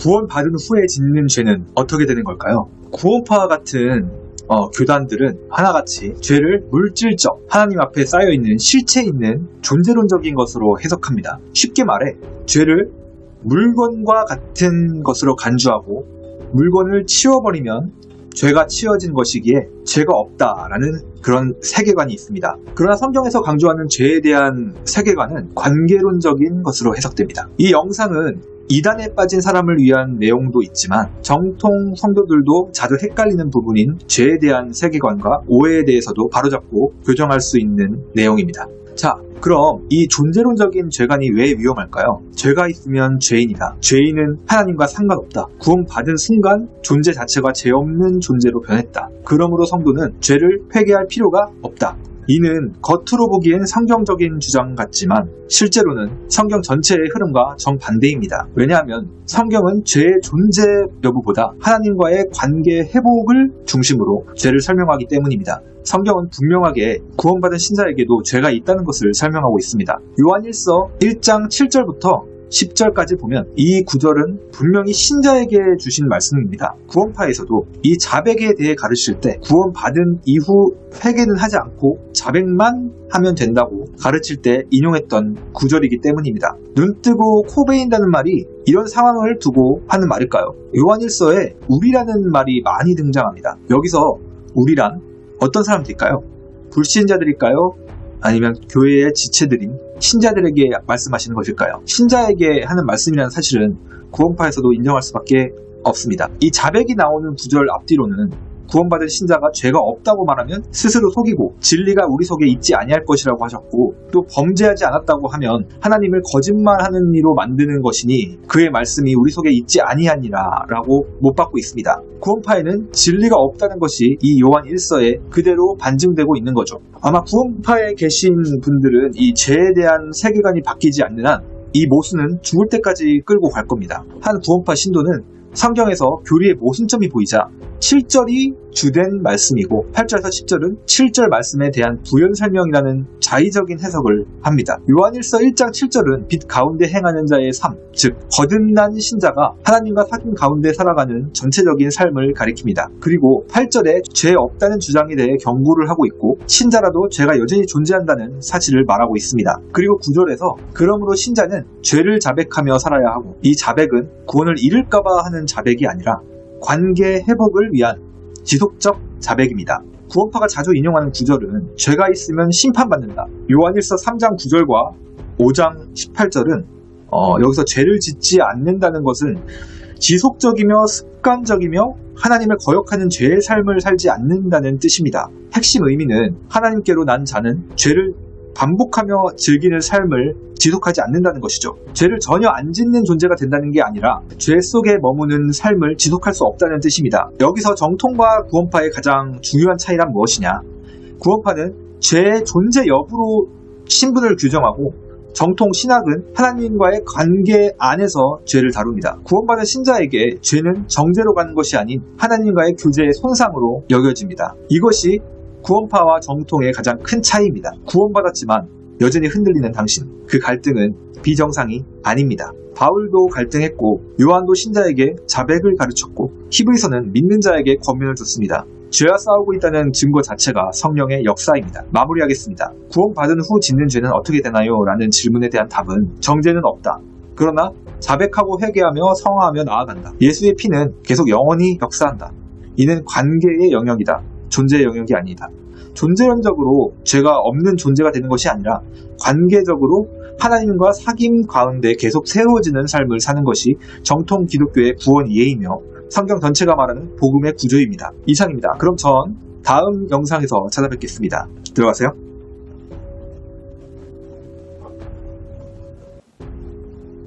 구원받은 후에 짓는 죄는 어떻게 되는 걸까요? 구원파와 같은 교단들은 하나같이 죄를 물질적, 하나님 앞에 쌓여있는 실체 있는 존재론적인 것으로 해석합니다. 쉽게 말해 죄를 물건과 같은 것으로 간주하고 물건을 치워버리면 죄가 치워진 것이기에 죄가 없다라는 그런 세계관이 있습니다. 그러나 성경에서 강조하는 죄에 대한 세계관은 관계론적인 것으로 해석됩니다. 이 영상은 이단에 빠진 사람을 위한 내용도 있지만 정통 성도들도 자주 헷갈리는 부분인 죄에 대한 세계관과 오해에 대해서도 바로잡고 교정할 수 있는 내용입니다. 자, 그럼 이 존재론적인 죄관이 왜 위험할까요? 죄가 있으면 죄인이다. 죄인은 하나님과 상관없다. 구원받은 순간 존재 자체가 죄 없는 존재로 변했다. 그러므로 성도는 죄를 회개할 필요가 없다. 이는 겉으로 보기엔 성경적인 주장 같지만 실제로는 성경 전체의 흐름과 정반대입니다. 왜냐하면 성경은 죄의 존재 여부보다 하나님과의 관계 회복을 중심으로 죄를 설명하기 때문입니다. 성경은 분명하게 구원받은 신자에게도 죄가 있다는 것을 설명하고 있습니다. 요한일서 1장 7절부터 10절까지 보면 이 구절은 분명히 신자에게 주신 말씀입니다. 구원파에서도 이 자백에 대해 가르칠 때 구원받은 이후 회개는 하지 않고 자백만 하면 된다고 가르칠 때 인용했던 구절이기 때문입니다. 눈 뜨고 코 베인다는 말이 이런 상황을 두고 하는 말일까요? 요한일서에 우리라는 말이 많이 등장합니다. 여기서 우리란 어떤 사람들일까요? 불신자들일까요? 아니면 교회의 지체들인 신자들에게 말씀하시는 것일까요? 신자에게 하는 말씀이라는 사실은 구원파에서도 인정할 수밖에 없습니다. 이 자백이 나오는 구절 앞뒤로는 구원받은 신자가 죄가 없다고 말하면 스스로 속이고 진리가 우리 속에 있지 아니할 것이라고 하셨고, 또 범죄하지 않았다고 하면 하나님을 거짓말하는 이로 만드는 것이니 그의 말씀이 우리 속에 있지 아니하니라 라고 못 받고 있습니다. 구원파에는 진리가 없다는 것이 이 요한 1서에 그대로 반증되고 있는 거죠. 아마 구원파에 계신 분들은 이 죄에 대한 세계관이 바뀌지 않는 한 이 모순은 죽을 때까지 끌고 갈 겁니다. 한 구원파 신도는 성경에서 교리의 모순점이 보이자 7절이 주된 말씀이고 8절에서 10절은 7절 말씀에 대한 부연 설명이라는 자의적인 해석을 합니다. 요한일서 1장 7절은 빛 가운데 행하는 자의 삶, 즉 거듭난 신자가 하나님과 사귐 가운데 살아가는 전체적인 삶을 가리킵니다. 그리고 8절에 죄 없다는 주장에 대해 경고를 하고 있고 신자라도 죄가 여전히 존재한다는 사실을 말하고 있습니다. 그리고 9절에서 그러므로 신자는 죄를 자백하며 살아야 하고, 이 자백은 구원을 잃을까봐 하는 자백이 아니라 관계 회복을 위한 지속적 자백입니다. 구원파가 자주 인용하는 구절은 죄가 있으면 심판받는다. 요한일서 3장 9절과 5장 18절은 여기서 죄를 짓지 않는다는 것은 지속적이며 습관적이며 하나님을 거역하는 죄의 삶을 살지 않는다는 뜻입니다. 핵심 의미는 하나님께로 난 자는 죄를 반복하며 즐기는 삶을 지속하지 않는다는 것이죠. 죄를 전혀 안 짓는 존재가 된다는 게 아니라 죄 속에 머무는 삶을 지속할 수 없다는 뜻입니다. 여기서 정통과 구원파의 가장 중요한 차이란 무엇이냐? 구원파는 죄의 존재 여부로 신분을 규정하고 정통 신학은 하나님과의 관계 안에서 죄를 다룹니다. 구원받은 신자에게 죄는 정죄로 가는 것이 아닌 하나님과의 교제의 손상으로 여겨집니다. 이것이 구원파와 정통의 가장 큰 차이입니다. 구원받았지만 여전히 흔들리는 당신, 그 갈등은 비정상이 아닙니다. 바울도 갈등했고 요한도 신자에게 자백을 가르쳤고 히브리서는 믿는 자에게 권면을 줬습니다. 죄와 싸우고 있다는 증거 자체가 성령의 역사입니다. 마무리하겠습니다. 구원받은 후 짓는 죄는 어떻게 되나요? 라는 질문에 대한 답은 정죄는 없다. 그러나 자백하고 회개하며 성화하며 나아간다. 예수의 피는 계속 영원히 역사한다. 이는 관계의 영역이다. 존재의 영역이 아니다. 존재론적으로 죄가 없는 존재가 되는 것이 아니라 관계적으로 하나님과 사귐 가운데 계속 세워지는 삶을 사는 것이 정통 기독교의 구원 이해이며 성경 전체가 말하는 복음의 구조입니다. 이상입니다. 그럼 전 다음 영상에서 찾아뵙겠습니다. 들어가세요.